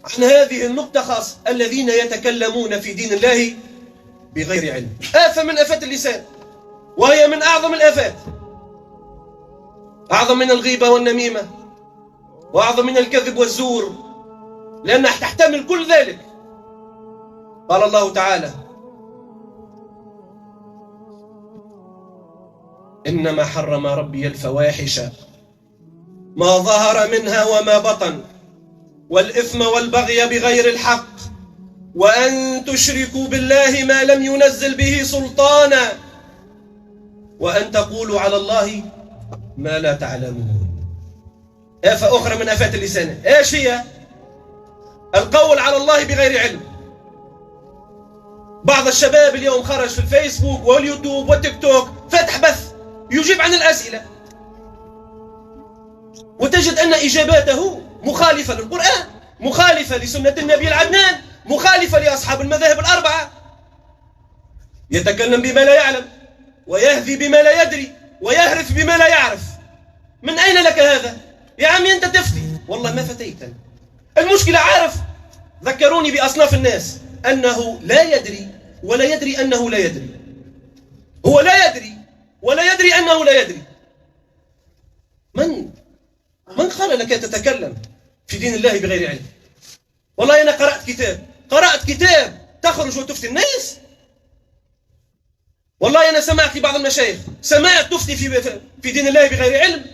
عن هذه النقطة خاصة: الذين يتكلمون في دين الله بغير علم. آفة من آفات اللسان، وهي من أعظم الآفات، أعظم من الغيبة والنميمة، وأعظم من الكذب والزور، لأنها تحتمل كل ذلك. قال الله تعالى: إنما حرم ربي الفواحش ما ظهر منها وما بطن والإثم والبغي بغير الحق وأن تشركوا بالله ما لم ينزل به سلطانا وأن تقولوا على الله ما لا تعلمون. آفة أخرى من آفات اللسان، إيش هي؟ القول على الله بغير علم. بعض الشباب اليوم خرج في الفيسبوك واليوتيوب والتيك توك، فتح بث يجيب عن الأسئلة، وتجد أن إجاباته مخالفة للقرآن، مخالفة لسنة النبي العدنان، مخالفة لأصحاب المذاهب الأربعة. يتكلم بما لا يعلم، ويهذي بما لا يدري، ويهرف بما لا يعرف. من أين لك هذا؟ يا عمي أنت تفتي، والله ما فتيت. المشكلة عارف، ذكروني بأصناف الناس: أنه لا يدري ولا يدري أنه لا يدري، هو لا يدري ولا يدري أنه لا يدري. من قال لك تتكلم في دين الله بغير علم؟ والله أنا قرأت كتاب تخرج وتفتي الناس. والله أنا سمعت لبعض المشايخ، سمعت تفتي في دين الله بغير علم.